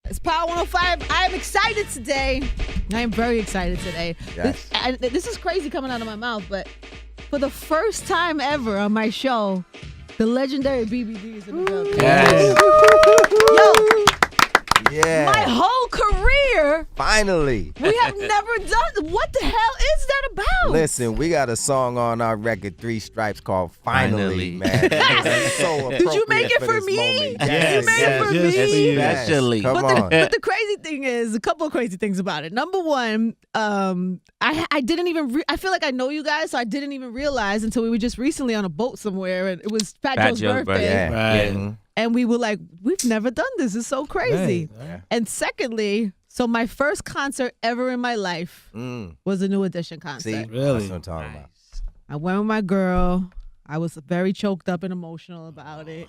It's Power 105. I am excited today. I am very excited today. Yes. This is crazy coming out of my mouth, but for the first time ever on my show, the legendary BBD is in the building. Yes. Yo, Yeah. my whole career, Finally. we have never done. What the hell is that about? Listen, we got a song on our record, Three Stripes, called Finally, man. It's so Did you make it appropriate for this me? moment. You made it for just me? for you. Yes. Especially. Come But on. the crazy thing is, a couple of crazy things about it. Number one, I didn't even, I feel like I know you guys, so I didn't even realize until we were just recently on a boat somewhere, and it was Fat Joe's birthday. Yeah. Right. Mhm. And we were like, we've never done this. It's so crazy. Right. And secondly, so my first concert ever in my life was a New Edition concert. See? Really? That's what I'm talking about. I went with my girl. I was very choked up and emotional about it.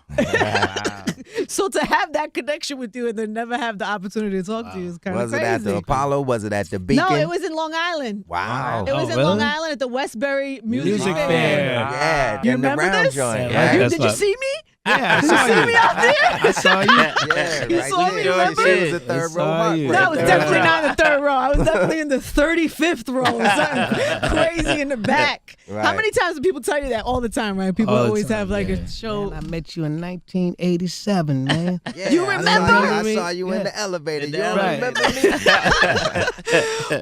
So to have that connection with you and then never have the opportunity to talk to you is kind of Was crazy. it at the Apollo? Was it at the Beacon? No, it was in Long Island. Wow. It was in really? Long Island at the Westbury Music Music Fair. Fair. Yeah, You in the remember round this? joint, Yeah, right? that's Did you what- see me? Yeah, I Did saw you see you. me out there? I saw you. Yeah, You right saw there. me, remember? She was the I third saw row up. you. No, I was Yeah. definitely not in the third row. I was definitely in the 35th row. Something crazy in the back. How Right. many times do people tell you that? All the time, right? People All the always time, have like yeah. a show. Man, I met you in 1987, man. Yeah, You I remember? saw you in the elevator. You don't Right. remember me?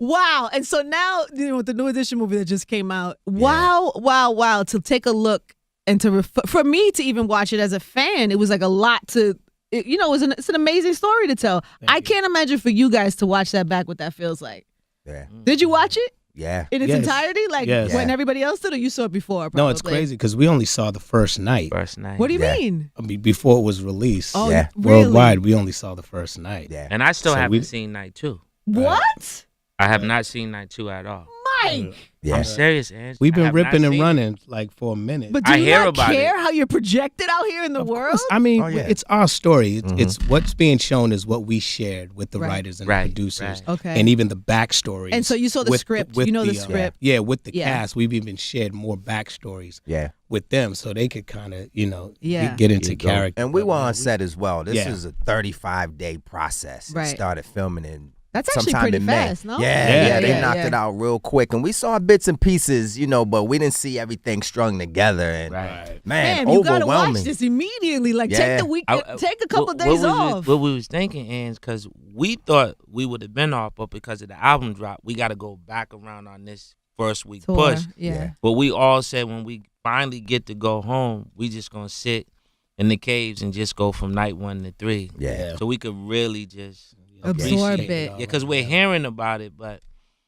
Wow. And so now, with the New Edition movie that just came out, wow, to take a look and to for me to even watch it as a fan, it was like a lot to, it's an amazing story to tell. I can't imagine for you guys to watch that back what that feels like. Yeah. Did you watch it Yeah. in its Yes. entirety? Like Yes. when everybody else did, or you saw it before? No, it's probably? crazy because we only saw the first night. What do you Yeah. mean? I mean, before it was released. Oh, Yeah. really? Worldwide, we only saw the first night. Yeah. And I still So haven't we- seen Night 2. What? I have not seen Night 2 at all. Mike. Yeah. I'm serious, Ange. We've I been have not ripping and seen it. running like for a minute. But do I you hear not about care it. how you're projected out here in the world? Of course, I mean, Oh, yeah. it's our story. It's what's being shown is what we shared with the Right. writers and Right, the producers, right. Okay. and even the backstories. And so you saw the script. You know the script. Yeah, with the Yeah. cast, we've even shared more backstories Yeah. with them, so they could kind of, Yeah. get into character. And we were on set as well. This Yeah. is a 35-day process. Right. We started filming in That's actually sometime pretty in May. fast, no? Yeah, they Yeah, knocked yeah. it out real quick. And we saw bits and pieces, but we didn't see everything strung together. And Right. man, Man, you gotta watch overwhelming. this immediately. Like, Yeah. take the week, take a couple What days we off. What we was thinking is because we thought we would have been off, but because of the album drop, we got to go back around on this first week Tour, push. Yeah. But we all said when we finally get to go home, we just gonna sit in the caves and just go from night 1 to 3. Yeah. So we could really just Absorb appreciate it. Yeah, because we're hearing about it, but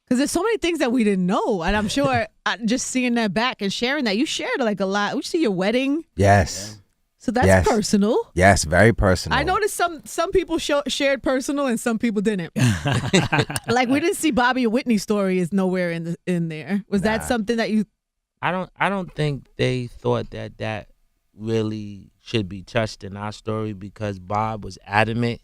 Because there's so many things that we didn't know. And I'm sure just seeing that back and sharing that, you shared like a lot. We see your wedding. Yes. So that's Yes. personal. Yes, very personal. I noticed some people shared personal and some people didn't. Like we didn't see Bobby and Whitney's story is nowhere in there. Was that something that you? I don't think they thought that really should be touched in our story because Bob was adamant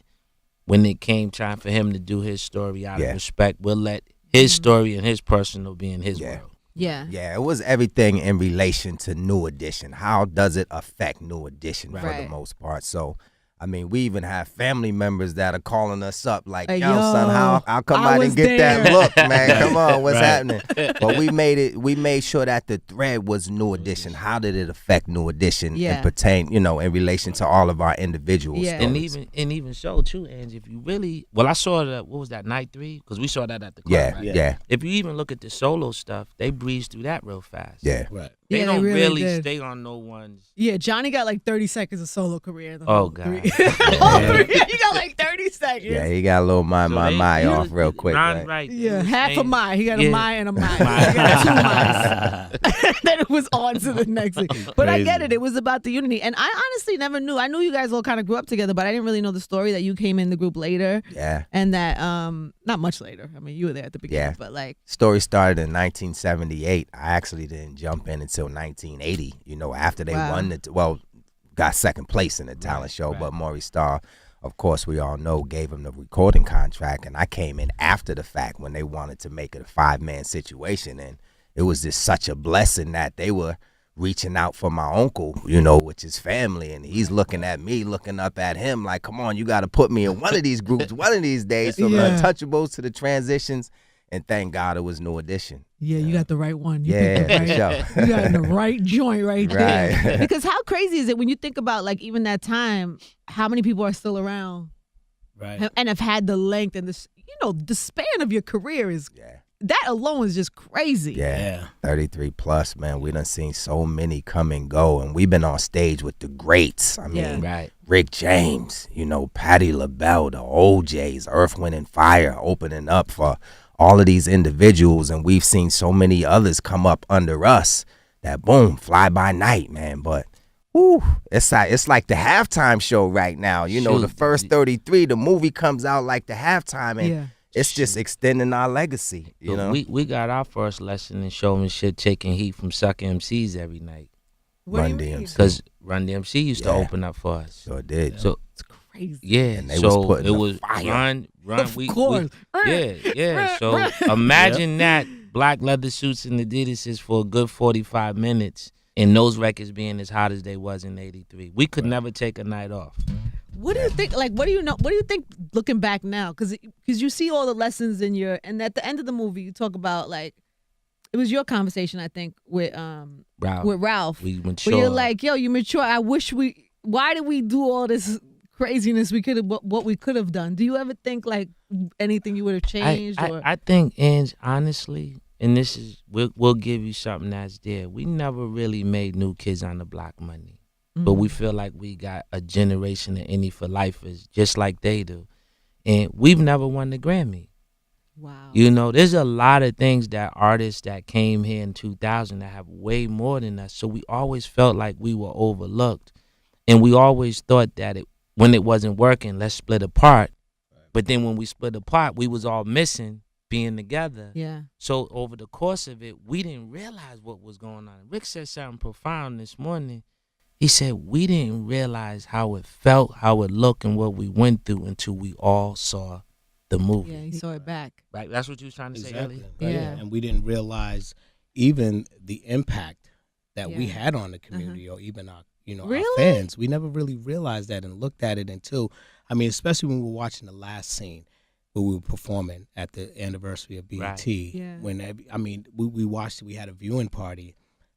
when it came time for him to do his story out of respect. We'll let his story and his personal be in his world. Yeah. Yeah, it was everything in relation to New Edition. How does it affect New Edition for the Right. most part? So, I mean, we even have family members that are calling us up like, Hey, yo, son, how come I I was didn't get that there." look, man? Come on, what's Right. happening? But we made sure that the thread was New Edition. How did it affect New Edition Yeah. and pertain, in relation to all of our individual Yeah. stories? And even so too, Angie, if you really I saw that. What was that, night 3? Because we saw that at the club. Yeah, right? yeah, If you even look at the solo stuff, they breeze through that real fast. yeah. Right. They Yeah, they don't really did. stay on no one's. Yeah, Johnny got like 30 seconds of solo career. In the Oh, whole God. three. All three. You got like 30 seconds. Yeah, he got a little my they- off real quick. Ron, Right? Yeah, They half a staying- mile. He got a Yeah. mile and a mile. He got 2 miles. Then it was on to the next thing. But I get it. It was about the unity. And I honestly never knew. I knew you guys all kind of grew up together, but I didn't really know the story that you came in the group later. Yeah. And that, not much later. I mean, you were there at the beginning, Yeah. but like. Story started in 1978. I actually didn't jump in until 1980. After they won got second place in the talent show. But Maurice Starr, of course, we all know, gave him the recording contract, and I came in after the fact when they wanted to make it a 5-man situation, and it was just such a blessing that they were reaching out for my uncle, you know, which is family, and he's looking at me, looking up at him like, come on, you got to put me in one of these groups one of these days, from the Untouchables to the Transitions. And thank God it was New Edition. Yeah, you got the right one. You Yeah, picked the for right, sure. you got in the right joint right there. Right. Because how crazy is it when you think about, like, even that time, how many people are still around, Right. and have had the length and the, you know, the span of your career is, that alone is just crazy. Yeah. 33 plus, man. We done seen so many come and go, and we've been on stage with the greats. I mean, Right. Rick James, you know, Patti LaBelle, the OJs, Earth, Wind, and Fire, opening up for all of these individuals, and we've seen so many others come up under us that, boom, fly by night, man. But it's like the halftime show right now. You know, the first 33, the movie comes out like the halftime, and it's just extending our legacy. You know, we got our first lesson in showmanship, taking heat from sucker MCs every night. Run DMC. Because Run DMC used to open up for us. Sure did. So it's crazy. Yeah, and they was putting it was fire. Run. Of course. Yeah. So imagine that, black leather suits and Adidas's for a good 45 minutes, and those records being as hot as they was in '83. We could never take a night off. What do you think? Like, what do you think looking back now? Because you see all the lessons in your, and at the end of the movie, you talk about, like, it was your conversation, I think, with Ralph. We mature. Where you're like, yo, you mature. I wish why did we do all this craziness? We could have, what we could have done. Do you ever think, like, anything you would have changed? I think, Ange, honestly, and this is, we'll give you something that's there. We never really made New Kids on the Block money. But we feel like we got a generation of Any for Lifers just like they do. And we've never won the Grammy. Wow. You know, there's a lot of things that artists that came here in 2000 that have way more than us. So we always felt like we were overlooked. And we always thought that when it wasn't working, let's split apart. But then when we split apart, we was all missing being together. Yeah. So over the course of it, we didn't realize what was going on. Rick said something profound this morning. He said, we didn't realize how it felt, how it looked, and what we went through until we all saw the movie. Yeah, he saw it back. Right, that's what you was trying to say, Ellie? Right? Yeah. And we didn't realize even the impact that we had on the community, or even our, our fans. We never really realized that and looked at it until, I mean, especially when we were watching the last scene where we were performing at the anniversary of BET. Right. Yeah. When, we watched it, we had a viewing party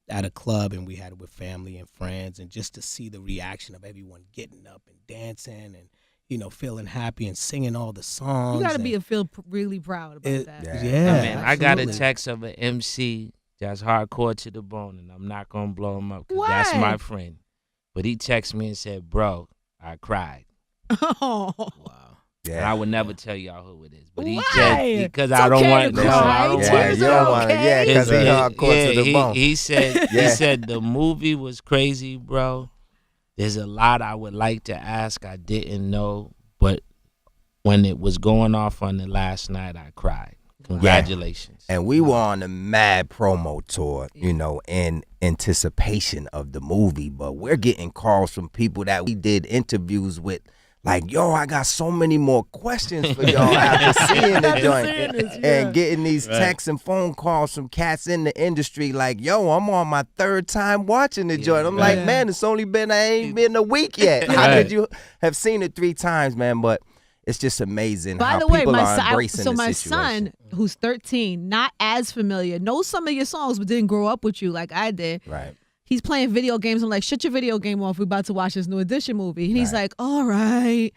at a club, and we had it with family and friends, and just to see the reaction of everyone getting up and dancing and feeling happy and singing all the songs. You gotta feel really proud about that. Yeah, I got a text of an MC that's hardcore to the bone, and I'm not gonna blow him up because that's my friend. But he texted me and said, "Bro, I cried." Oh. Wow. Yeah. And I would never tell y'all who it is, but he Why? said because It's I don't okay want to no, cry. I don't Yeah, want you don't want it. Yeah, because he hardcore to the bone. He said the movie was crazy, bro. There's a lot I would like to ask I didn't know, but when it was going off on the last night, I cried. Congratulations. And we were on a mad promo tour, in anticipation of the movie, but we're getting calls from people that we did interviews with, like, yo, I got so many more questions for y'all after seeing the joint. And getting these texts and phone calls from cats in the industry like, yo, I'm on my third time watching the joint. I'm like, man, it's only been, I ain't been a week yet. How could you have seen it 3 times, man? But it's just amazing how people are embracing the my situation. son, who's 13, not as familiar, knows some of your songs, but didn't grow up with you like I did. Right. He's playing video games. I'm like, shut your video game off. We're about to watch this New Edition movie. And he's like, all right.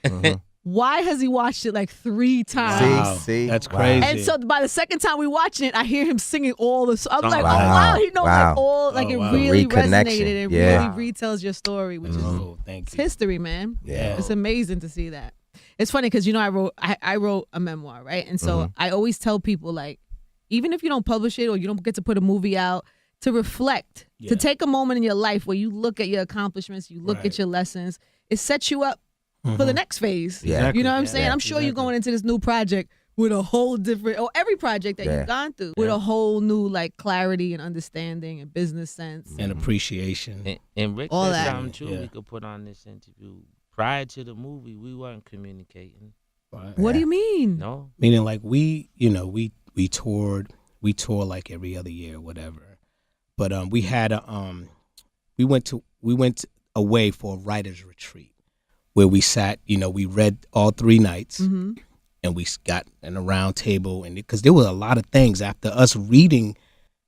Why has he watched it like 3 times? Wow. See? That's crazy. And so by the second time we watching it, I hear him singing all the songs. I'm like, Wow. oh, wow. He knows Wow. like all, like Oh, it wow. really Reconnection. resonated and Yeah. really retells your story, which is Thank it's you. history, man. Yeah. It's amazing to see that. It's funny because, I wrote a memoir, right? And so I always tell people, like, even if you don't publish it or you don't get to put a movie out, to reflect, to take a moment in your life where you look at your accomplishments, you look at your lessons, it sets you up for the next phase. Yeah. You know what I'm saying? Yeah. I'm sure you're going into this new project with a whole different, or every project that you've gone through, with a whole new, like, clarity and understanding and business sense. And appreciation. And Rick All said that. something too we could put on this interview. Prior to the movie, we weren't communicating. Right. What do you mean? No. Meaning, like, we toured like every other year or whatever. But we had a we went away for a writer's retreat where we sat, we read all 3 nights and we got in a round table, and because there were a lot of things after us reading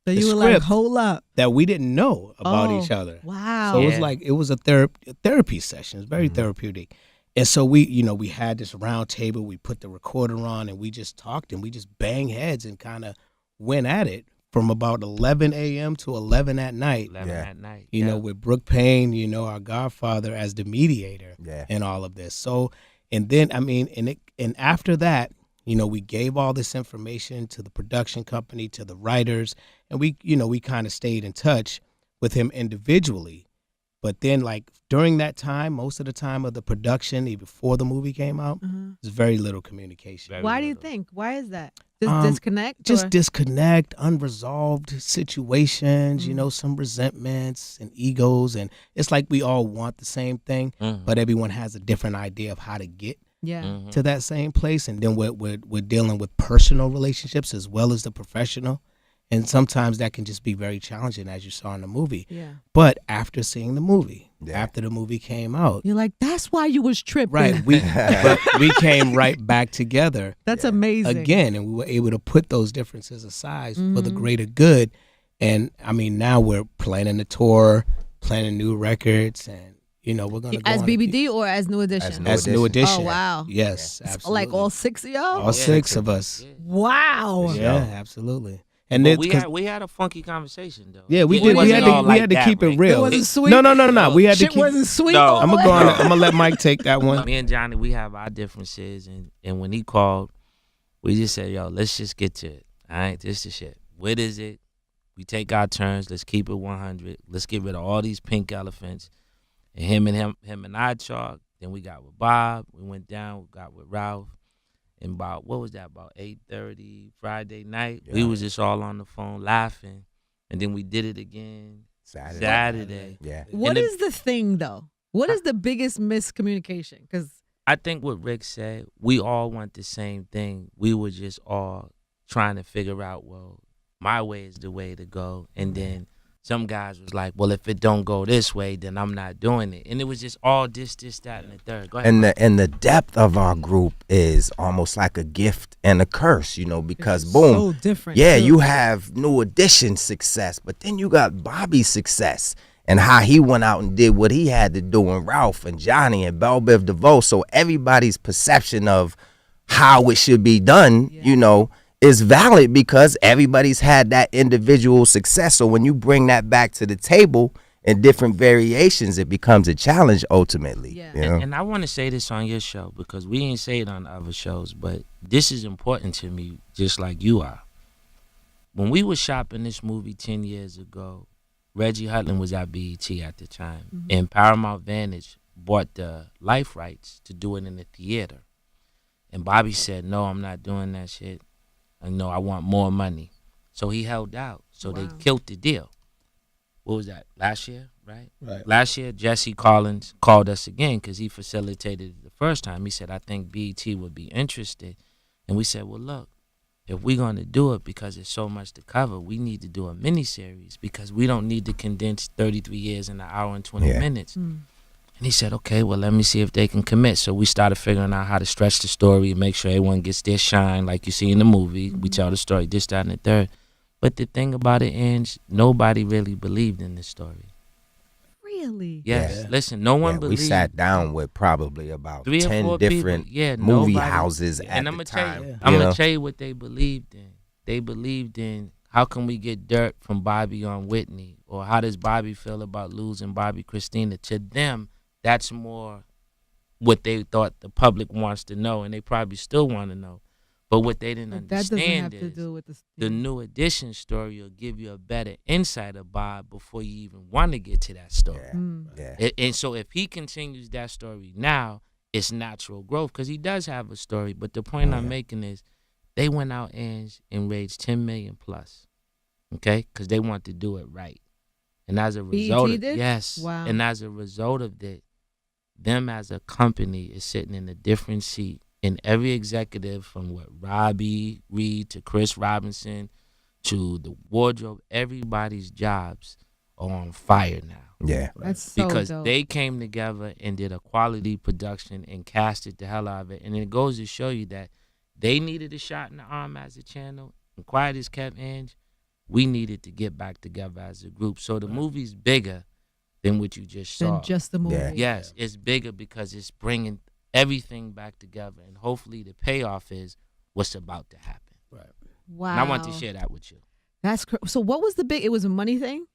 so the you were script like, hold up, that we didn't know about each other. Wow. So it was a therapy session. It's very therapeutic. And so we had this round table, we put the recorder on, and we just talked, and we just banged heads and kind of went at it from about 11 a.m. to 11 at night. 11 at night. With Brooke Payne, our godfather, as the mediator in all of this. So, and then, and after that, we gave all this information to the production company, to the writers, and we kind of stayed in touch with him individually. But then, like, during that time, most of the time of the production, even before the movie came out, there's very little communication. Why do you think? Why is that? Just disconnect? Just disconnect, unresolved situations, some resentments and egos. And it's like we all want the same thing, but everyone has a different idea of how to get to that same place. And then we're dealing with personal relationships as well as the professional. And sometimes that can just be very challenging, as you saw in the movie. Yeah. But after seeing the movie, after the movie came out, you're like, that's why you was tripping. Right. But we came right back together. That's amazing. Again, and we were able to put those differences aside for the greater good. And now we're planning a tour, planning new records, and we're gonna go as BBD or as New Edition. As New Edition. Oh wow. Yes, absolutely. Like all 6 of y'all. All 6 of us. Yeah. Wow. Yeah, absolutely. And then we had a funky conversation though. Yeah, we did. We had to keep it real. It wasn't sweet. No. We had to keep. Wasn't sweet. No, I'm gonna let Mike take that one. Me and Johnny, we have our differences, and when he called, we just said, "Yo, let's just get to it. All right, this is the shit. What is it? We take our turns. Let's keep it 100. Let's get rid of all these pink elephants." And him and I talked. Then we got with Bob. We went down. We got with Ralph. And about 8:30 Friday night, we was just all on the phone laughing, and then we did it again Saturday. Yeah. What is the thing though? What is the biggest miscommunication? Because I think what Rick said, we all want the same thing. We were just all trying to figure out, well, my way is the way to go, and then some guys was like, well, if it don't go this way, then I'm not doing it. And it was just all this, that, and the third. Go ahead. And the depth of our group is almost like a gift and a curse, because boom. So different. Yeah, too. you have New Edition success, but then you got Bobby's success and how he went out and did what he had to do, and Ralph and Johnny and Biv DeVoe. So everybody's perception of how it should be done, is valid because everybody's had that individual success. So when you bring that back to the table in different variations, it becomes a challenge ultimately. Yeah. And I want to say this on your show because we ain't say it on other shows, but this is important to me just like you are. When we were shopping this movie 10 years ago, Reggie Hudlin was at BET at the time, and Paramount Vantage bought the life rights to do it in the theater. And Bobby said, no, I'm not doing that shit. I want more money. So he held out. So they killed the deal. What was that? Last year, right? Right. Last year, Jesse Collins called us again because he facilitated it the first time. He said, I think BET would be interested. And we said, well, look, if we're going to do it because there's so much to cover, we need to do a miniseries because we don't need to condense 33 years in an hour and 20 minutes. And he said, okay, well, let me see if they can commit. So we started figuring out how to stretch the story and make sure everyone gets their shine like you see in the movie. We tell the story, this, that, and the third. But the thing about it, Ange, nobody really believed in this story. Really? Yes. Yeah. Listen, no one believed. We sat down with probably about 3 or 10 4 different people. movie Nobody, houses and at the time. I'm going to tell you what they believed in. They believed in how can we get dirt from Bobby on Whitney, or how does Bobby feel about losing Bobby Christina. To them, that's more what they thought the public wants to know, and they probably still want to know. But what they didn't understand is the New Edition story will give you a better insight of Bob before you even want to get to that story. And so if he continues that story now, it's natural growth because he does have a story. But the point I'm making is they went out and raised $10 million plus, okay, because they want to do it right. And as a result of and as a result of that, them as a company is sitting in a different seat. And every executive from Robbie Reed to Chris Robinson to the wardrobe, everybody's jobs are on fire now. Yeah. That's so Because dope. they came together and did a quality production and casted the hell out of it. And it goes to show you that they needed a shot in the arm as a channel. And quiet as kept, Ange, we needed to get back together as a group. So the movie's bigger than what you just saw. Than just the movie. Yeah. Yes, it's bigger because it's bringing everything back together. And hopefully the payoff is what's about to happen. Right. Wow. And I want to share that with you. That's so. What was the big? It was a money thing.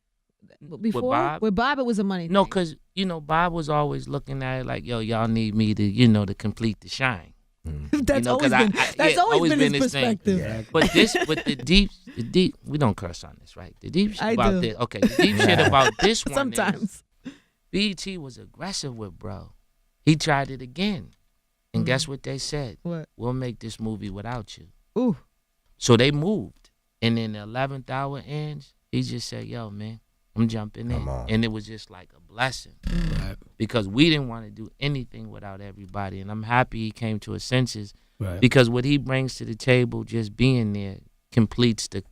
Before With Bob? it was a money. No, thing. because, Bob was always looking at it like, yo, y'all need me to, to complete the shine. That's know, 'cause always always been been his his thing. perspective. Yeah. But the deep, we don't curse on this, right? The deep shit I about do. this, okay, the deep shit about this one Sometimes. is BET was aggressive with bro. He tried it again. And guess what they said? What? We'll make this movie without you. Ooh. So they moved. And in the 11th hour ends, he just said, yo, man, I'm jumping in. Come on. And it was just like a blessing. Right. Because we didn't want to do anything without everybody. And I'm happy he came to his senses. Right. Because what he brings to the table, just being there, completes the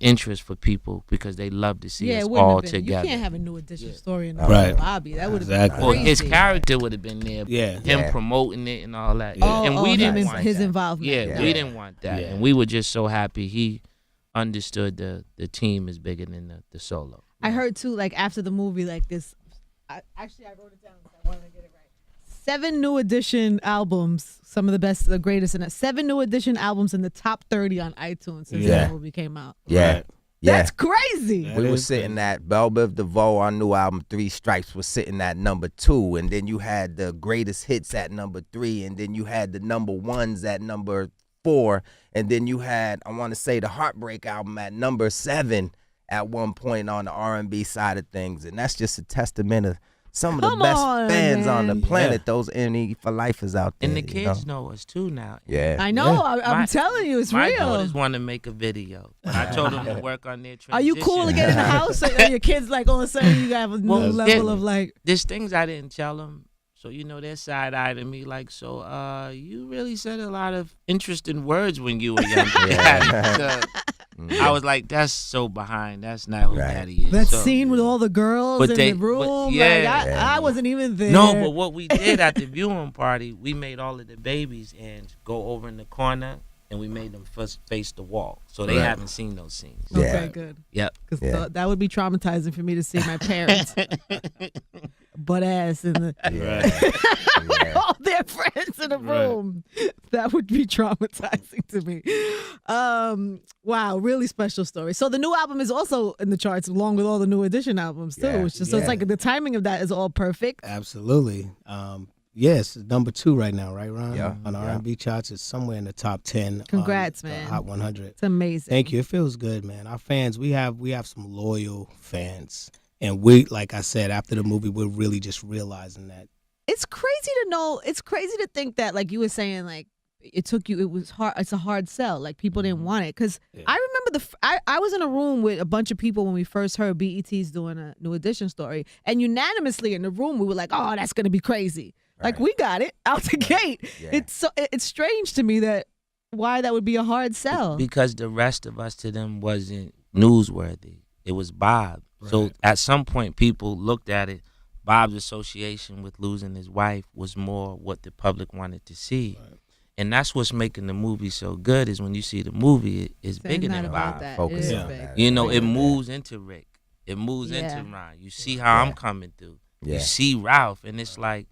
interest for people because they love to see Yeah, us it wouldn't all have been. together. You can't have a new edition story in the Right. Bobby. That would have Exactly. been Well, crazy. his character would have been there. Yeah. Him Yeah. promoting it and all that. Yeah. And we didn't want his that. involvement. Yeah, we didn't want that. Yeah. And we were just so happy he understood the team is bigger than the solo. I heard too, like after the movie, like this. I wrote it down because I wanted to get it right. 7 new edition albums, some of the best, the greatest, and 7 new edition albums in the top 30 on iTunes since Yeah. the movie came out. Yeah. Right. Yeah. That's crazy. Yeah. We That were is sitting at Biv DeVoe, our new album, 3 Stripes, was sitting at number 2. And then you had the greatest hits at number 3. And then you had the number 1s at number 4. And then you had, I want to say, the Heartbreak album at number 7 at one point on the R&B side of things. And that's just a testament of some of the Come best on, fans on the man. planet, those NE for lifers out there. And the you kids know us too now. Yeah. I know. Yeah. I'm My- telling you, it's My real. daughters want to make a video. I told them to work on their transition. Are you cool to get in the house? Or your kids like all of a sudden you have a new Well, level yeah. of like. There's things I didn't tell them. So, they're side-eyeing me like, so you really said a lot of interesting words when you were younger. Yeah. So, I was like, that's so behind. That's not who Right. Daddy is. That So, scene with all the girls But in they- the room. but- yeah. Like, I wasn't even there. No, but what we did at the viewing party, we made all of the babies and go over in the corner, and we made them first face the wall. So they Right. haven't seen those scenes. Okay, Yeah. good. Yep. Because Yeah. that would be traumatizing for me to see my parents butt ass in the Yeah. all their friends in a room. That would be traumatizing to me. Wow, really special story. So the new album is also in the charts along with all the new edition albums too. Yeah. So it's like the timing of that is all perfect. Absolutely. Yes, it's number 2 right now, right, Ron? Yeah, On the yeah. R&B charts, it's somewhere in the top 10. Congrats, on the man. Hot 100. It's amazing. Thank you. It feels good, man. Our fans, we have some loyal fans, and we, like I said, after the movie, we're really just realizing that. It's crazy to know. It's crazy to think that, like you were saying, like it took you. It was hard. It's a hard sell. Like people didn't want it because I remember I was in a room with a bunch of people when we first heard BET's doing a new edition story, and unanimously in the room we were like, "Oh, that's gonna be crazy." Like Right. we got it out the gate. Yeah. It's strange to me that why that would be a hard sell. Because the rest of us to them wasn't newsworthy. It was Bob. So Right. at some point, people looked at it. Bob's association with losing his wife was more what the public wanted to see. Right. And that's what's making the movie so good is when you see the movie, it's It's bigger not than about Bob. that. Focus It is on big. that. It moves into Rick. It moves Yeah. into Ron. You see how Yeah. I'm coming through. Yeah. You see Ralph, and it's like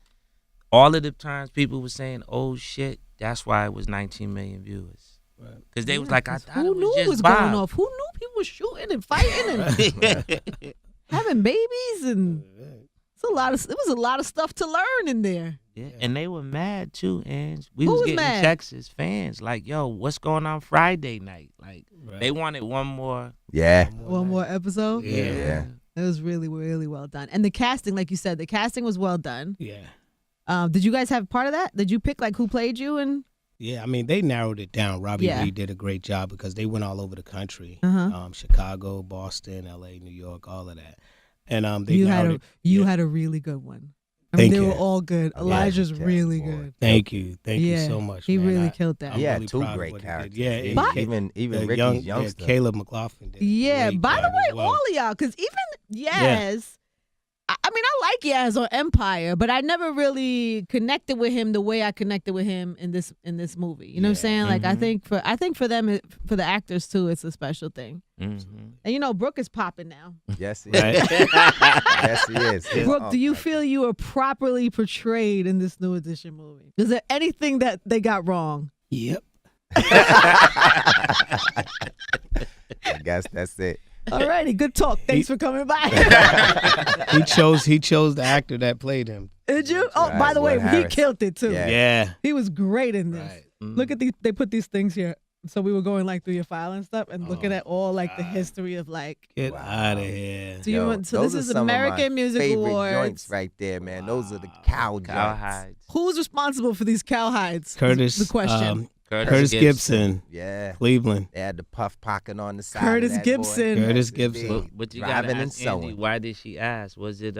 all of the times people were saying, "Oh shit," that's why it was 19 million viewers. Right. Because they Yeah, was like, "I 'cause thought who it knew was it just was Bob." going off? Who knew people were shooting and fighting and having babies and it was a lot of stuff to learn in there. Yeah, and they were mad too, and we Who was was getting mad? texts as fans like, "Yo, what's going on Friday night?" Like Right. they wanted one more. Yeah. One more episode. Yeah. Yeah. It was really, really well done. And the casting, like you said, the casting was well done. Yeah. Did you guys have part of that? Did you pick like who played you? And Yeah, I mean, they narrowed it down. Robbie Yeah. Reed did a great job because they went all over the country. Uh-huh. Chicago, Boston, LA, New York, all of that. And they you narrowed had it. you Yeah. had a really good one. I mean, they were all good. Elijah's really good. Thank you so much. He man. really killed that. He had really 2 great characters. Yeah, even Ricky's youngster. Caleb McLaughlin did. Yeah. By the way, well. all of y'all, because even Yaz. I mean, I like Yaz on Empire, but I never really connected with him the way I connected with him in this movie. You know what I'm saying? Like, I think for them, for the actors too, it's a special thing. Mm-hmm. And Brooke is popping now. Yes, he is. Yes, he is. Brooke, do you feel you were properly portrayed in this New Edition movie? Is there anything that they got wrong? Yep. I guess that's it. Alrighty, good talk. Thanks for coming by. He chose the actor that played him. Did you? Oh, by the way, he killed it too. Yeah. He was great in this. Right. Look at these. They put these things here. So we were going like through your file and stuff and looking at all like the history of like. Get out of here. So this is American Music Awards. Joints right there, man. Those are the cow joints. Who's responsible for these cowhides? Curtis. The question. Curtis Gibson. Yeah. Cleveland. They had the puff pocket on the side. Curtis Gibson. Curtis Gibson. But you gotta ask Angie, why did she ask? Was it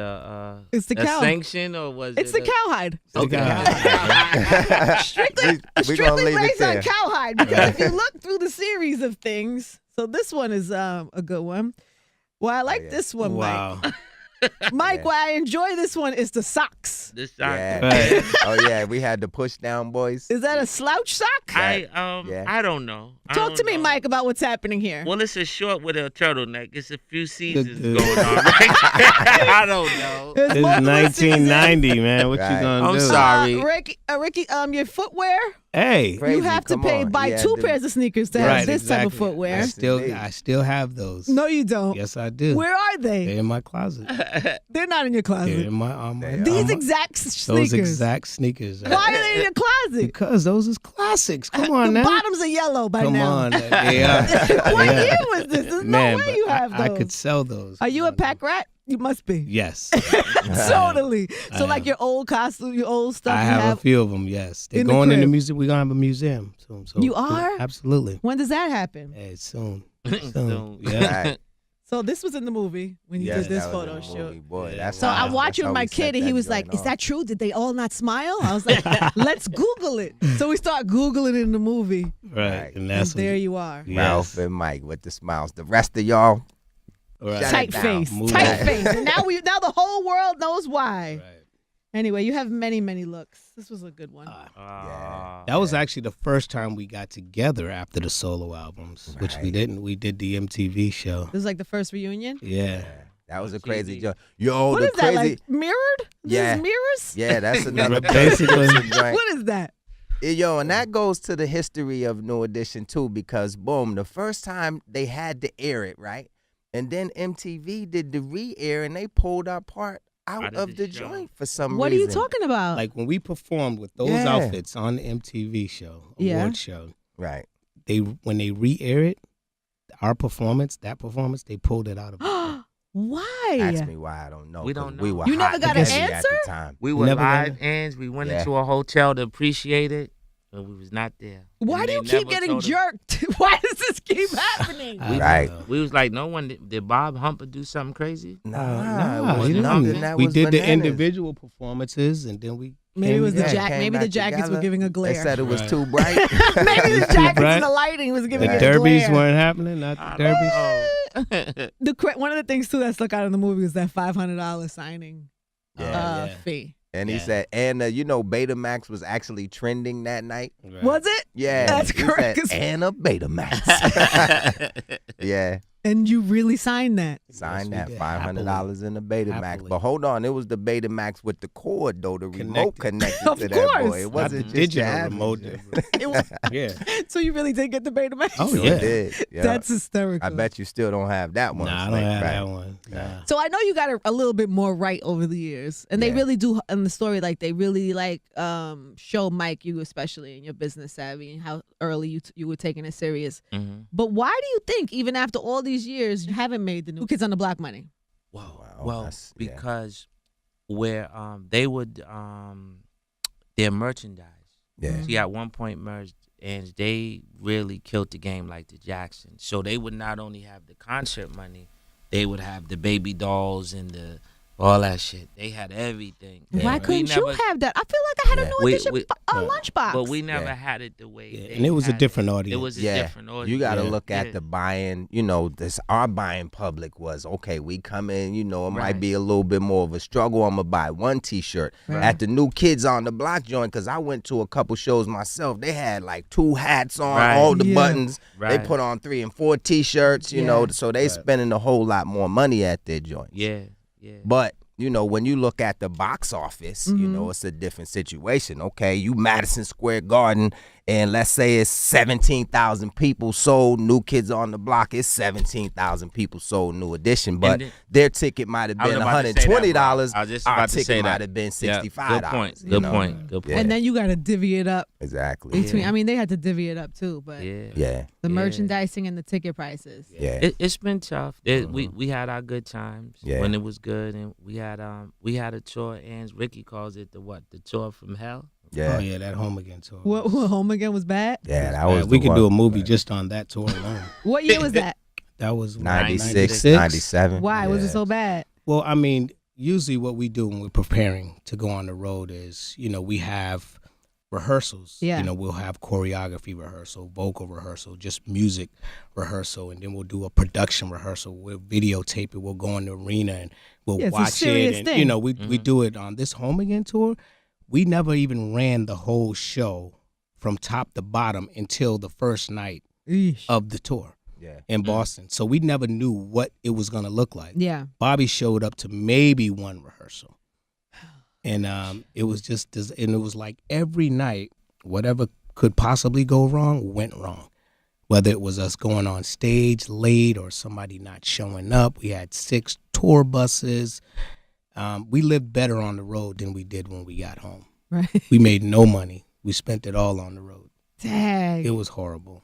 it's the cow. sanction or was it's it? It's the cowhide. Okay. strictly based on cowhide. Because if you look through the series of things, so this one is a good one. Well, I like this one, Mike. Mike, why I enjoy this one is the socks. The socks. Yeah. Right. Oh yeah, we had the push down boys. Is that a slouch sock? I don't know. Talk to me, Mike, about what's happening here. Well, it's a short with a turtleneck. It's a few seasons going on. I don't know. It's 1990, man. What you gonna do? I'm sorry, Ricky. Your footwear. Hey, you have to buy 2 pairs of sneakers to have this type of footwear. I still have those. No, you don't. Yes, I do. Where are they? They're in my closet. They're not in your closet. They're in my These exact sneakers. Those exact sneakers. Why are they in your closet? Because those is classics. Come on now. The bottoms are yellow by now. Come on. They are. What year was this? There's no way you have those. I could sell those. Are you a pack rat? You must be. Yes. Totally. So like your old costume, your old stuff. I have a few of them, yes. They're going in the museum. We're going to have a museum soon. So you are? Absolutely. When does that happen? Hey, soon. Yeah. Right. So this was in the movie when you did this photo shoot. Boy, so I watched it with my kid and he was like, is that true? Did they all not smile? I was like, let's Google it. So we start Googling it in the movie. Right. And there you are. Ralph and Mike with the smiles. The rest of y'all, tight face. Tight face. And now the whole world knows why. Right. Anyway, you have many, many looks. This was a good one. That was actually the first time we got together after the solo albums, which we didn't. We did the MTV show. This was like the first reunion? Yeah. That was a crazy joke. Yo, what the is crazy. That, like mirrored? Yeah. These mirrors? Yeah, that's another basically. What is that? Yo, and that goes to the history of New Edition too, because boom, the first time they had to air it, right? And then MTV did the re-air and they pulled our part out of the joint for some reason. What are you talking about? Like when we performed with those outfits on the MTV show, award show, right? When they re-air it, that performance, they pulled it out of it. Why? Ask me why. I don't know. We don't know. We were you never got an at answer? the time. We were live, and we went into a hotel to appreciate it, but we was not there. Why do you keep getting jerked? Why does this keep happening? We was like, no one did Bob Humper do something crazy? Nah, we did the individual performances, and then we. Maybe it was the jacket. Maybe the jackets were giving a glare. They said it was too bright. Maybe the jackets and the lighting was giving a glare. The derbies weren't happening. Not the derbies. One of the things too that stuck out in the movie was that $500 signing fee. And he said, and Betamax was actually trending that night. Right. Was it? Yeah. That's correct. And a Betamax. Yeah. And you really signed that? Signed that $500 in the Betamax. But hold on, it was the Betamax with the cord, though, the remote connected to that boy. It wasn't just digital remote. Yeah. So you really did get the Betamax? Oh, yeah. Did. Yeah. That's hysterical. I bet you still don't have that one. Nah, I don't have that one. Nah. So I know you got a little bit more right over the years. And they really do, in the story, like they really show Mike, you especially, in your business savvy and how early you were taking it serious. Mm-hmm. But why do you think, even after all these years, you haven't made the New Kids on the Block money? Well, because where they would their merchandise. Yeah. See, at one point merged, and they really killed the game like the Jacksons. So they would not only have the concert money, they would have the baby dolls and the all that shit. They had everything. Why couldn't you have that? I feel like I had a New Edition lunchbox. But we never had it the way and it was a different audience. It was a different audience. You got to look at the buying, our buying public was, okay, we come in, it might be a little bit more of a struggle. I'm going to buy one T-shirt. Right. At the New Kids on the Block joint, because I went to a couple shows myself, they had like 2 hats on, all the buttons. Right. They put on 3 and 4 T-shirts, so they spending a whole lot more money at their joints. Yeah. But, when you look at the box office, it's a different situation. Okay, you Madison Square Garden, and let's say it's 17,000 people sold New Kids on the Block. It's 17,000 people sold New Edition, but their ticket might have been $120. Our ticket might have been $65. Good point. And then you got to divvy it up. Exactly. I mean, they had to divvy it up too, but the merchandising and the ticket prices. Yeah, it's been tough. We had our good times when it was good, and we had a tour, and Ricky calls it the tour from hell. Yeah. Oh yeah, that Home Again tour. What Home Again was bad? Yeah, that was. We could do a movie just on that tour alone. What year was that? That was 96, 97. Why was it so bad? Well, I mean, usually what we do when we're preparing to go on the road is, we have rehearsals. Yeah. We'll have choreography rehearsal, vocal rehearsal, just music rehearsal, and then we'll do a production rehearsal. We'll videotape it. We'll go in the arena and we'll watch it. And we do it on this Home Again tour. We never even ran the whole show from top to bottom until the first night of the tour in Boston. So we never knew what it was going to look like. Yeah. Bobby showed up to maybe one rehearsal. And it was like every night, whatever could possibly go wrong went wrong. Whether it was us going on stage late or somebody not showing up. We had 6 tour buses. We lived better on the road than we did when we got home. Right. We made no money. We spent it all on the road. Dang. It was horrible.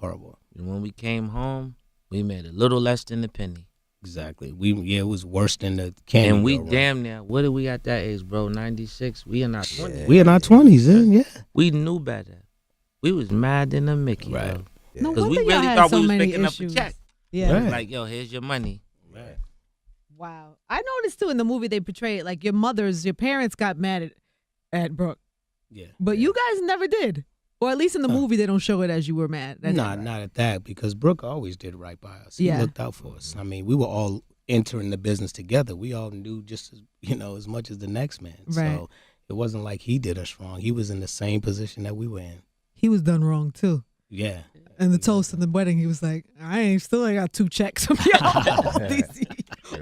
And when we came home, we made a little less than a penny. Exactly. It was worse than the candy. And we damn near, what are we at that age, bro? 96? We in our 20s. We in our 20s, yeah. We knew better. We was mad than a Mickey, right. bro. No Because wonder we really y'all thought had we so was many picking issues. up a check. Yeah. Right. Like, yo, here's your money. Right. Wow. I noticed too in the movie they portrayed like your parents got mad at Brooke. Yeah. But you guys never did. Or at least in the movie they don't show it as you were mad. Not at that, because Brooke always did right by us. He looked out for us. I mean, we were all entering the business together. We all knew just as much as the next man. Right. So it wasn't like he did us wrong. He was in the same position that we were in. He was done wrong too. Yeah. And the toast and the wedding, he was like, I still got 2 checks from y'all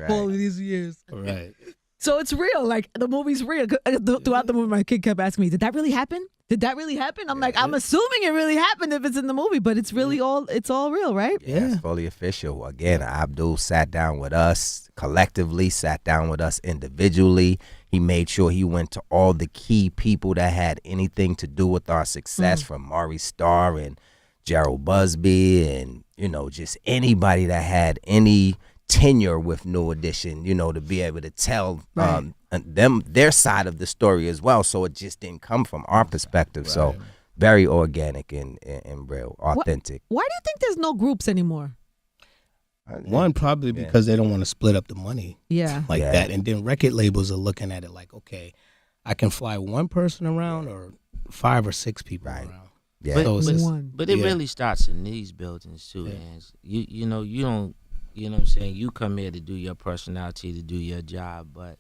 all these years. Right. So it's real. Like, the movie's real. Throughout the movie, my kid kept asking me, did that really happen? Did that really happen? I'm like, I'm assuming it really happened if it's in the movie, but it's really it's all real, right? Yeah, it's fully official. Again, Abdul sat down with us collectively, sat down with us individually. He made sure he went to all the key people that had anything to do with our success, from Maury Starr and Gerald Busby and, just anybody that had any tenure with New Edition, to be able to tell them their side of the story as well. So it just didn't come from our perspective. Right. So very organic and real, authentic. Why do you think there's no groups anymore? One, probably because they don't want to split up the money that. And then record labels are looking at it like, okay, I can fly one person around or 5 or 6 people around. Yeah. But it really starts in these buildings too. And you don't, you know what I'm saying? You come here to do your personality, to do your job. But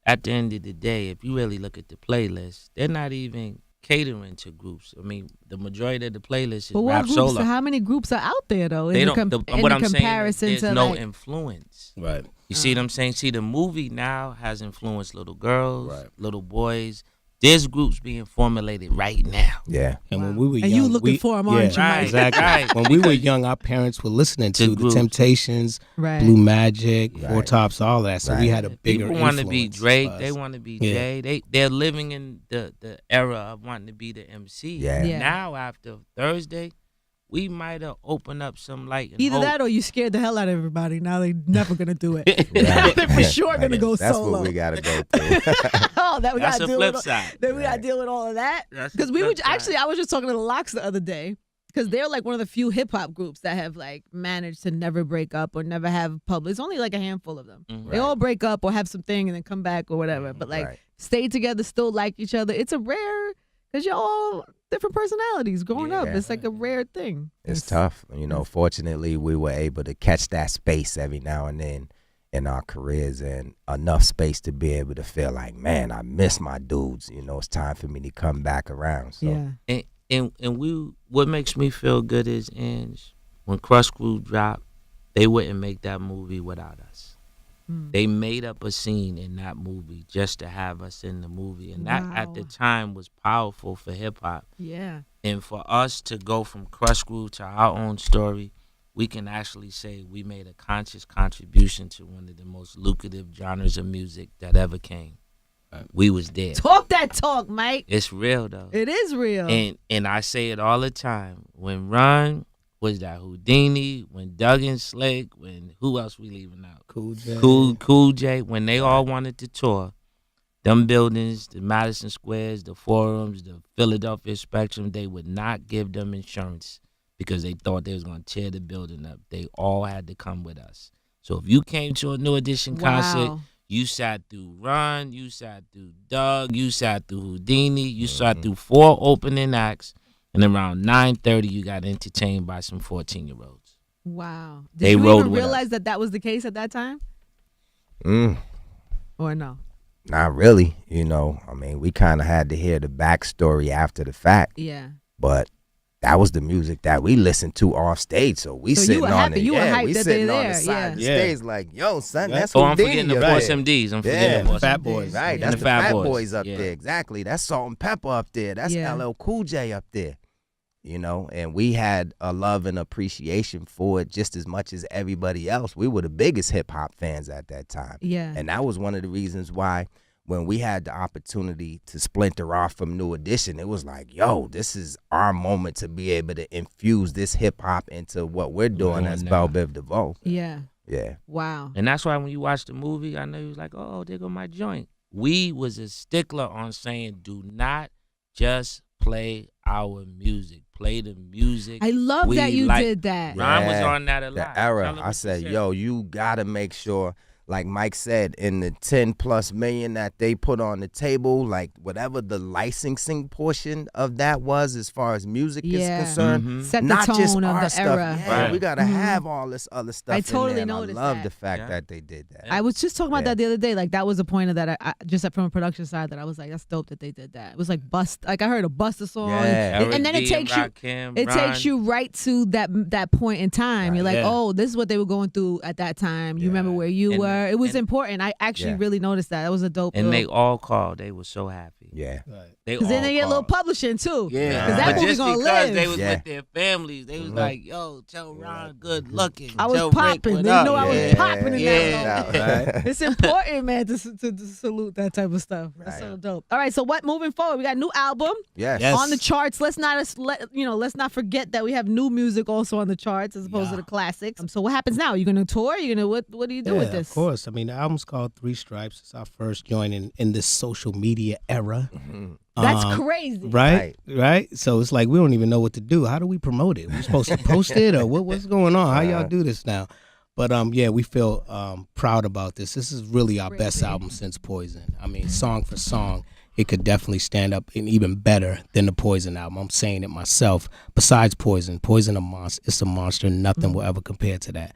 at the end of the day, if you really look at the playlist, they're not even catering to groups. I mean, the majority of the playlist is rap solo. How many groups are out there, though? They don't. What I'm saying is there's no like, influence. Right. You see what I'm saying? See, the movie now has influenced little girls, little boys. There's groups being formulated right now. Yeah. And when we were young, and you looking for them, aren't you? Right, exactly. Right. When we were young, our parents were listening to the Temptations, Blue Magic, Four Tops, all that. So we had a bigger People want to influence. be Drake. They want to be Jay. They're living in the era of wanting to be the MC. Yeah. Now after Thursday, we might have opened up some light. And either hope. that or you scared the hell out of everybody. Now they're never gonna do it. Now they're for sure gonna go That's solo. what we gotta go through. Oh, that we That's gotta the deal flip with. side. Then we gotta deal with all of that. Because we were actually, I was just talking to the Locks the other day. because they're like one of the few hip hop groups that have like managed to never break up or never have public. It's only like a handful of them. They all break up or have something and then come back or whatever. But like stay together, still like each other. It's a rare, because you're all different personalities growing up. It's like a rare thing. It's tough. You know, fortunately, we were able to catch that space every now and then in our careers, and enough space to be able to feel like, man, I miss my dudes. You know, it's time for me to come back around. So. Yeah. And we, what makes me feel good is, Ange, when Crush Crew dropped, they wouldn't make that movie without us. They made up a scene in that movie just to have us in the movie. And that at the time was powerful for hip hop. Yeah. And for us to go from Crush Crew to our own story, we can actually say we made a conscious contribution to one of the most lucrative genres of music that ever came. We was there. Talk that talk, Mike. It's real though. It is real. And I say it all the time. When Run was that Houdini, when Duggan Slick, when who else we leaving out? Cool J. Cool J. When they all wanted to tour, them buildings, the Madison Squares, the Forums, the Philadelphia Spectrum, they would not give them insurance because they thought they was going to tear the building up. They all had to come with us. So if you came to a New Edition concert, you sat through Run, you sat through Doug, you sat through Houdini, you sat through 4 opening acts, and around 9:30 you got entertained by some 14-year-olds. Wow. Did They you rode even with realize us. that that was the case at that time? Or no? Not really. You know, I mean, we kind of had to hear the backstory after the fact. Yeah. But that was the music that we listened to off stage. So we So you sitting were on happy. the You were hyped we that sitting they're on the there. side of the Yeah. stage like, yo, son, that's Oh, I'm Houdini forgetting the up Force there. MDs. I'm Yeah, forgetting the Force Fat MDs. Boys. Right, And that's the the Fat Boys up Yeah. there. Exactly. That's Salt and Pepper up there. That's Yeah. LL Cool J up there. You know, and we had a love and appreciation for it just as much as everybody else. We were the biggest hip hop fans at that time. Yeah. And that was one of the reasons why when we had the opportunity to splinter off from New Edition, it was like, yo, this is our moment to be able to infuse this hip hop into what we're doing as Biv DeVoe. Yeah. Yeah. Wow. And that's why when you watch the movie, I know you was like, oh, there go my joint. We was a stickler on saying, do not just play our music. Play the music. I love we that you like. did that. Ron was on that a lot. The era. Tell him I what said, you yo, you got to make sure, like Mike said, in the 10+ million that they put on the table, like whatever the licensing portion of that was as far as music is concerned, Set the not tone just of our the stuff. era. Yeah, Right. we got to have all this other stuff I in totally there, and noticed I love that. the fact Yeah. that they did that. I was just talking about Yeah. that the other day. Like that was a point of that. I just from a production side that I was like, that's dope that they did that. It was like Bust. Like I heard a Busta song, Yeah. and then it takes you. It takes you right to that point in time. Right. You're like, Yeah. oh, this is what they were going through at that time. You remember where you And- were. It was and- important. I actually Yeah. really noticed that. That was a dope. And they all called. They were so happy. Yeah. They because then all they get a little called. publishing too. Yeah, because that but movie just gonna because live. they was Yeah. with their families, they was like, "Yo, tell Ron good looking." I was tell Rick popping. what They up. know I was Yeah. popping in Yeah. that. Right. It's important, man, to salute that type of stuff. That's so dope. All right, so what? Moving forward, we got a new album Yes. Yes. on the charts. Let's not forget that we have new music also on the charts as opposed to the classics. So what happens now? You gonna tour? You gonna what do you do with this? Of course. I mean, the album's called Three Stripes. It's our first joint in this social media era. That's crazy. Right? So it's like we don't even know what to do. How do we promote it? We're supposed to post it or what's going on? How y'all do this now? But yeah, we feel proud about this. This is really our best album since Poison. I mean, song for song, it could definitely stand up and even better than the Poison album. I'm saying it myself. Besides Poison, it's a monster. Nothing will ever compare to that.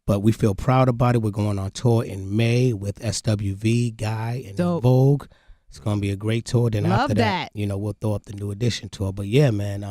But we feel proud about it. We're going on tour in May with SWV, Guy, and Dope. Vogue. It's gonna be a great tour. Then Love after that. we'll throw up the New Edition tour. But yeah, man,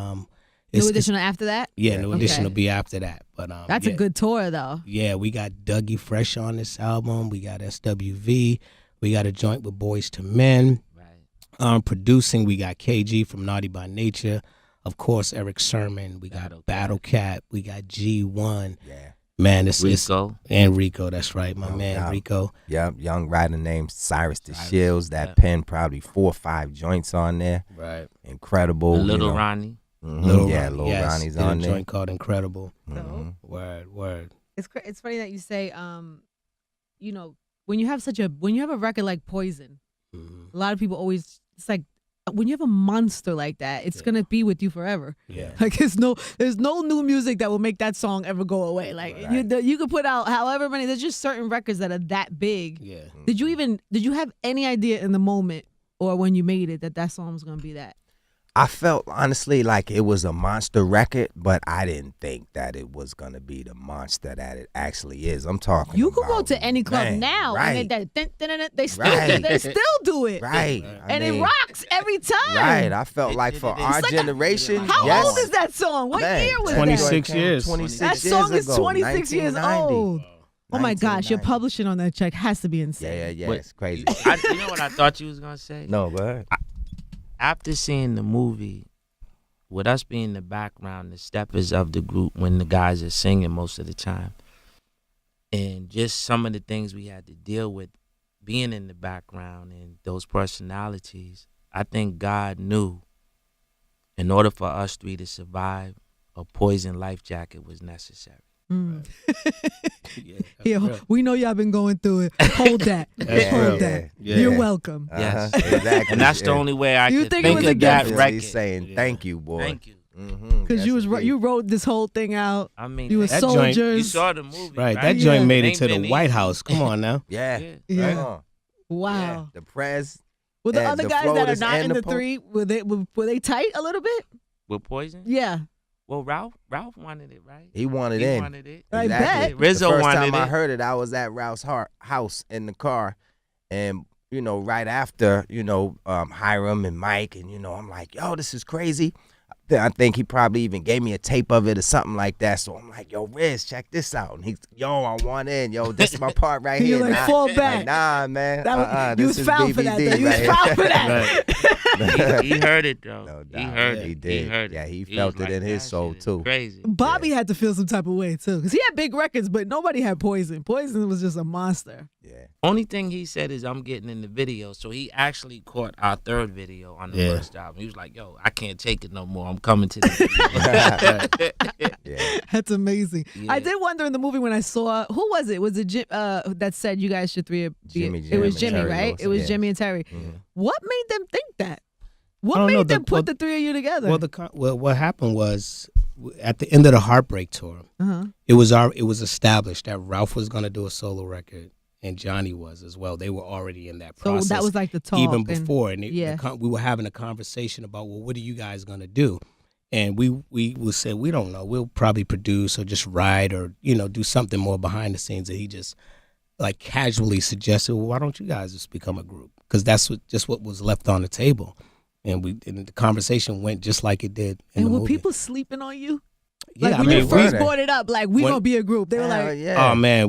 New edition after that. yeah, New Edition Okay. will be after that. But That's a good tour though. Yeah, we got Dougie Fresh on this album. We got SWV. We got a joint with Boys to Men. Right. Producing, we got KG from Naughty by Nature. Of course, Eric Sermon. We got Battle Cat. We got G1. Yeah. Man, it's Rico. and Rico. That's right, my No man doubt. Rico. Yep. Young writer named Cyrus the Shields. That pen probably 4 or 5 joints on there. Right. Incredible. The Little you know. Ronnie. Mhm. Little yeah, Ronnie, Lil yes. Ronnie's Did on a there. joint called Incredible. Mhm. Word. It's funny that you say, when you have a record like Poison, Mhm. a lot of people always, it's like when you have a monster like that, it's gonna be with you forever. Yeah. Like there's no new music that will make that song ever go away. Like you could put out however many. There's just certain records that are that big. Yeah. Did you have any idea in the moment or when you made it that song was gonna be that? I felt honestly like it was a monster record, but I didn't think that it was gonna be the monster that it actually is. I'm talking. You could go to any club now, and they still do it, right? And it rocks every time, right? I felt like for our generation. How old is that song? What year was 26 that? years. 26 that song years is 26 years old. Oh my gosh, your 1990. publishing on that check has to be insane. Yeah, it's crazy. You know what I thought you was gonna say? No, go ahead. After seeing the movie, with us being the background, the steppers of the group when the guys are singing most of the time, and just some of the things we had to deal with being in the background and those personalities, I think God knew in order for us three to survive, a poison life jacket was necessary. Yeah, we know y'all been going through it. Hold that. Hold that. Yeah. You're welcome. Yes, exactly. and that's the only way I could think it think was a of that gift? record. He's saying thank you, boy. Thank you. Because you wrote this whole thing out. I mean, you were that soldiers. joint- you saw the movie, Right. right? That joint made it Ain't to the been White easy. House. Come on now. Yeah. Yeah. Come on. Wow. Yeah. The press. Were the and other the guys that are floaters not and in the the po- three, were they tight a little bit? With Poison? Yeah. Well, Ralph wanted it, right? He wanted He in. wanted it. I Exactly. bet. Rizzo the first wanted time I it. heard it, I was at Ralph's house in the car, and right after, Hiram and Mike, and I'm like, yo, this is crazy. I think he probably even gave me a tape of it or something like that. So I'm like, yo, Riz, check this out. And he's, yo, I want in. Yo, this is my part right You're here. like, fall back. Like, nah, man. You This was is found BBD for that. Though. You was right found here. for that. He heard it though. No He doubt. heard He it. did. He heard it. Yeah, he was felt it like, in his that soul, shit is too. Crazy. Bobby had to feel some type of way too, because he had big records, but nobody had Poison. Poison was just a monster. Yeah. Only thing he said is I'm getting in the video. So he actually caught our third video on the first album. He was like, yo, I can't take it no more. I'm coming to the video. Yeah. That's amazing. Yeah. I did wonder in the movie when I saw, who was it? Was it Jim that said you guys should be? Jimmy, it was Jim, Jimmy, and Terry right? Wilson, It was yeah. Jimmy and Terry. Mhm. What made them think that? I What don't know, made them put the three of you together? Well, what happened was at the end of the Heartbreak tour, it was established that Ralph was going to do a solo record and Johnny was as well. They were already in that so process. that was like the talk. even and- before, and yeah. we were having a conversation about, well, what are you guys going to do? And we would say, we don't know. We'll probably produce or just write or do something more behind the scenes. And he just like casually suggested, well, why don't you guys just become a group? Because that's what was left on the table. And the conversation went just like it did in And the were movie. people sleeping on you? Yeah, Like I when mean, you first we- brought it up, like we when- gonna be a group. They were Hell like, yeah. Oh man,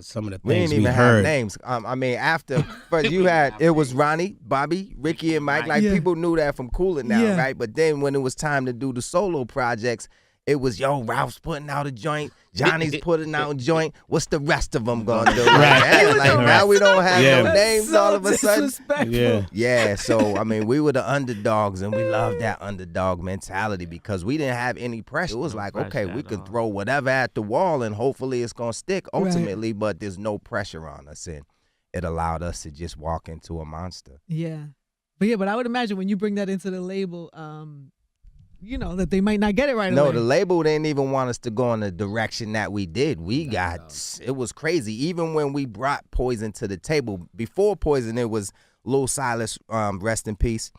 some of the We things didn't we even heard. have names. I mean, after, but you had, it was Ronnie, Bobby, Ricky, and Mike. Like, Yeah. people knew that from Coolin' Now, Yeah. right? But then when it was time to do the solo projects, it was, yo, Ralph's putting out a joint, Johnny's putting out a joint. What's the rest of them gonna do? Right. Like, Right. now we don't have Yeah. no names so all of a sudden. disrespectful. Yeah. Yeah, so I mean, we were the underdogs, and we loved that underdog mentality because we didn't have any pressure. It was like, pressure okay, we at could all. throw whatever at the wall, and hopefully it's gonna stick ultimately. But there's no pressure on us, and it allowed us to just walk into a monster. Yeah. But I would imagine when you bring that into the label, that they might not get it right No, away. the label didn't even want us to go in the direction that we did. It was crazy. Even when we brought Poison to the table, before Poison, it was Lil Silas, rest in peace.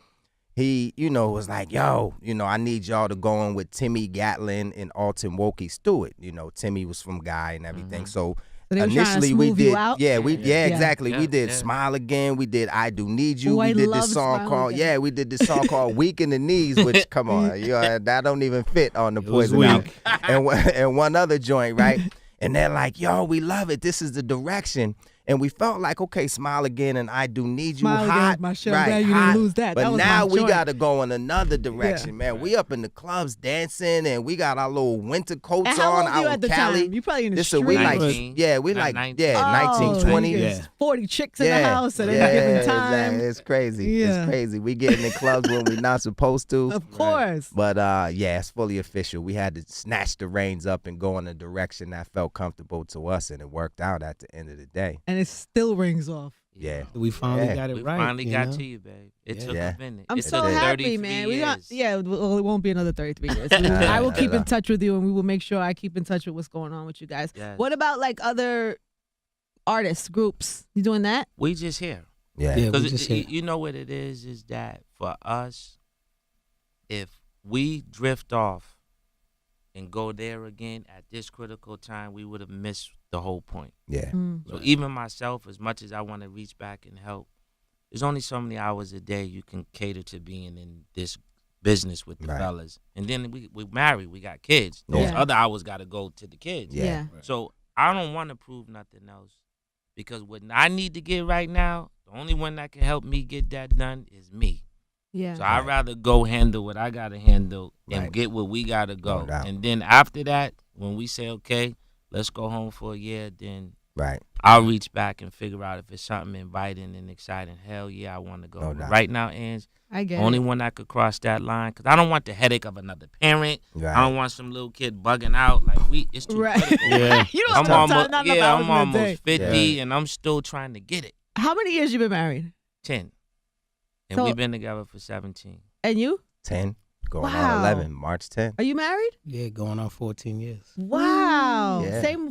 He, was like, yo, I need y'all to go in with Timmy Gatlin and Alton Wokey Stewart. Timmy was from Guy and everything. So So they were trying to initially we smooth you did, out? yeah, exactly. Yeah, we did yeah. Smile Again. We did I Do Need You. Oh, I we did love this song Smile called, Again. we did this song called Weak in the Knees, which, come on, that don't even fit on the was Poison weak. album. And one other joint, right? And they're like, yo, we love it. This is the direction. And we felt like, okay, Smile Again and I Do Need You, Smile Again hot, is my shit. I'm right, glad you didn't hot. lose that. But That was now my we joint. got to go in another direction, Yeah. man. We up in the clubs dancing, and we got our little winter coats And how on old were you out at the in Cali. time? You probably in the Listen, street. we like, 19. yeah, we like, 19. yeah, Oh, 19, 20. there's Yeah. 40 chicks in the house at any yeah, given time. exactly. It's crazy. Yeah. It's crazy. We get in the clubs when we're not supposed to. Of course. But yeah, it's fully official. We had to snatch the reins up and go in a direction that felt comfortable to us, and it worked out at the end of the day. And it still rings off. Yeah. We finally got it we right. finally you got know? to you, babe. It took Yeah. a minute. I'm It so took happy, 33 man. years. Well, it won't be another 33 years. I will keep in touch with you, and we will make sure I keep in touch with what's going on with you guys. Yes. What about like other artists, groups? You doing that? We just here. Yeah. Yeah, we Because just here. you know what it is that for us, if we drift off and go there again at this critical time, we would have missed the whole point. Yeah. So even myself, as much as I want to reach back and help, there's only so many hours a day you can cater to being in this business with the fellas. And then we married, we got kids. Those other hours got to go to the kids. Yeah. So I don't want to prove nothing else, because what I need to get right now, the only one that can help me get that done is me. Yeah. So I'd rather go handle what I got to handle and get what we got to go. And then after that, when we say, okay, let's go home for a year, then I'll reach back and figure out if it's something inviting and exciting. Hell yeah, I want to go. Right now, Ange, I get only one that could cross that line, because I don't want the headache of another parent. I don't want some little kid bugging out. Like, it's too critical. Yeah. You don't I'm almost 50 and I'm still trying to get it. How many years you been married? 10. And we've been together for 17. And you? 10. Going on 11. March 10th. Are you married? Yeah, going on 14 years. Wow. Yeah. Same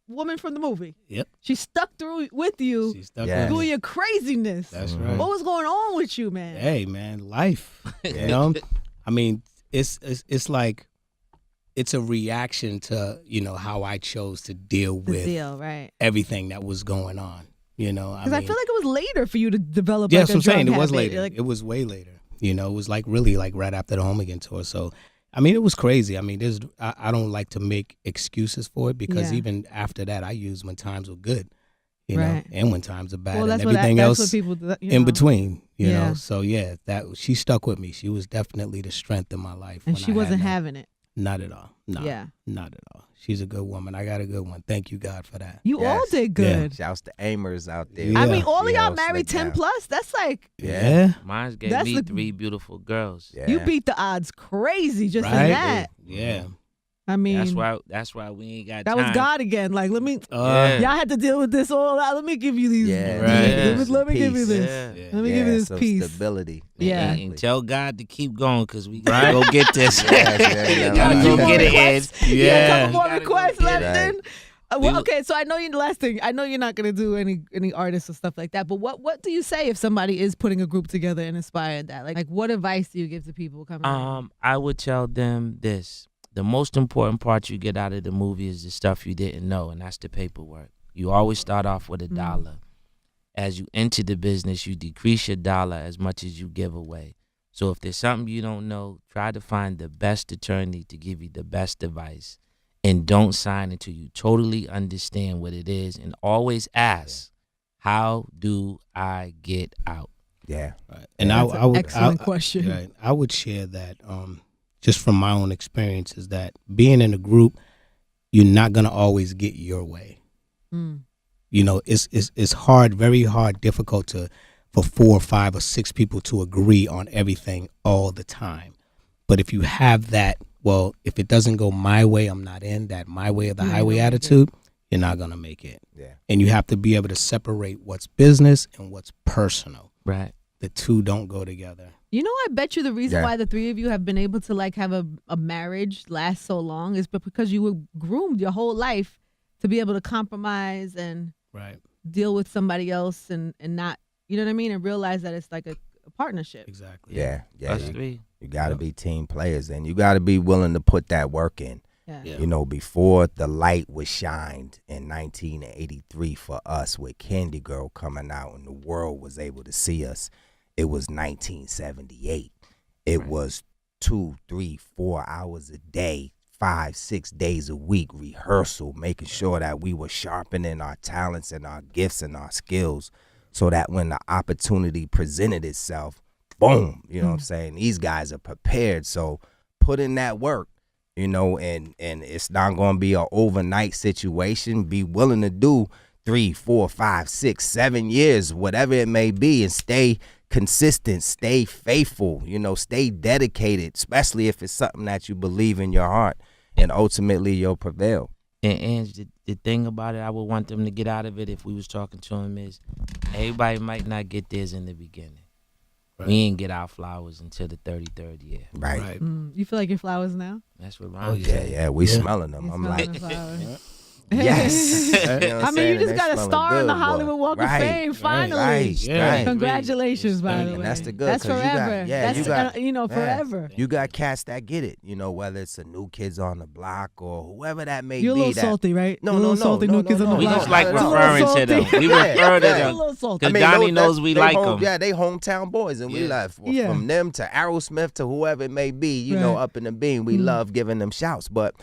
woman from the movie. Yep. She stuck through with you. She stuck Yeah. with me. Doing your craziness. That's right. What was going on with you, man? Hey, man, life. You know, I mean, it's like it's a reaction to how I chose to deal with everything that was going on. Because I feel like it was later for you to develop. Yeah, like that's what I'm saying. It was habit. later. It was way later. It was like really like right after the Home Again tour. So, I mean, it was crazy. I mean, I don't like to make excuses for it, because even after that, I use when times were good, know, and when times are bad, and everything else in between. You know, so that she stuck with me. She was definitely the strength in my life. And she wasn't having it. Not at all. No, not at all. She's a good woman. I got a good one. Thank you, God, for that. You all did good. Yeah. Shouts to Amers out there. I mean, all of y'all married 10 plus. That's like Mine gave me 3 beautiful girls. Yeah. You beat the odds crazy just in that. Yeah. I mean, that's why we ain't got that time. was God again. Like, let me, y'all had to deal with this all out. Let me give you these. Let me give you this. Let me give you this peace. Stability. And tell God to keep going, because we gotta go get this. Gotta go get it, Ed. A couple more requests left in. Well, okay, so I know you. Last thing, I know you're not gonna do any artists or stuff like that. But what do you say if somebody is putting a group together and inspired that? Like what advice do you give to people coming? I would tell them this. The most important part you get out of the movie is the stuff you didn't know, and that's the paperwork. You always start off with $1. As you enter the business, you decrease your dollar as much as you give away. So if there's something you don't know, try to find the best attorney to give you the best advice. And don't sign until you totally understand what it is. And always ask, how do I get out? Yeah. Right. And that's an excellent question. Right. I would share that just from my own experience is that being in a group, you're not going to always get your way. It's hard, very hard, difficult for 4 or 5 or 6 people to agree on everything all the time. But if you have that, well, if it doesn't go my way, I'm not in, that my way or the highway attitude, you're not going to make it. Yeah. And you have to be able to separate what's business and what's personal. Right. The two don't go together. I bet you the reason why the 3 of you have been able to like have a marriage last so long is because you were groomed your whole life to be able to compromise and deal with somebody else and not, you know what I mean, and realize that it's like a partnership. Exactly. Yeah. You got to be team players, and you got to be willing to put that work in. Yeah. Before the light was shined in 1983 for us with Candy Girl coming out and the world was able to see us, it was 1978. It was 2, 3, 4 hours a day, 5, 6 days a week rehearsal, making sure that we were sharpening our talents and our gifts and our skills so that when the opportunity presented itself, boom, you know what I'm saying? These guys are prepared. So put in that work, and it's not going to be an overnight situation. Be willing to do 3, 4, 5, 6, 7 years, whatever it may be, and stay consistent, stay faithful, stay dedicated, especially if it's something that you believe in your heart, and ultimately you'll prevail. And the thing about it, I would want them to get out of it if we was talking to them is, everybody might not get theirs in the beginning. Right. We ain't get our flowers until the 33rd year. Right. You feel like your flowers now? That's what Ron Yeah, we smelling them. I'm like, yes. I mean, you just got a star in the Hollywood Walk of Fame, finally. Right. Congratulations, by the way. And that's the good. That's forever. Forever. You got cats that get it, whether it's the New Kids on the Block or whoever that may be. You're a little salty, right? No. Salty New Kids on the We Block. just like referring to them. We refer to them. Because Donnie knows we like them. Yeah, they hometown boys, and we love from them to Aerosmith to whoever it may be, up in the beam. We love giving them shouts, but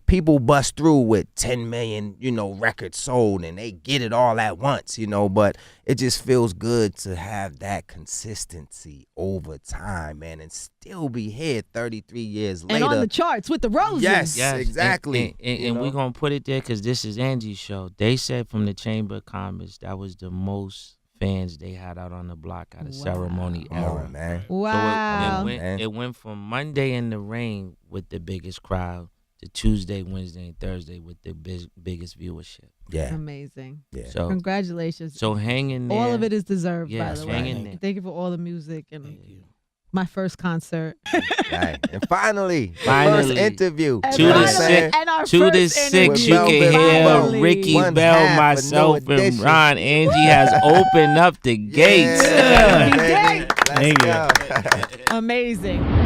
people bust through with 10 million, records sold and they get it all at once, but it just feels good to have that consistency over time, man, and still be here 33 years later. And on the charts with the roses. Yes. Exactly. And we're going to put it there because this is Angie's show. They said from the Chamber of Commerce that was the most fans they had out on the block out of ceremony era. Oh, man. Wow. So it went from Monday in the rain with the biggest crowd to Tuesday, Wednesday, and Thursday with the biggest viewership. Yeah. Amazing. Yeah. So congratulations. So hang in there. All of it is deserved, by the way. Hang in there. Thank you for all the music and my first concert. Right. And finally, first interview. 2 to 6, you can hear Ricky Bell, myself, and Ron. Angie has opened up the gates. Amazing.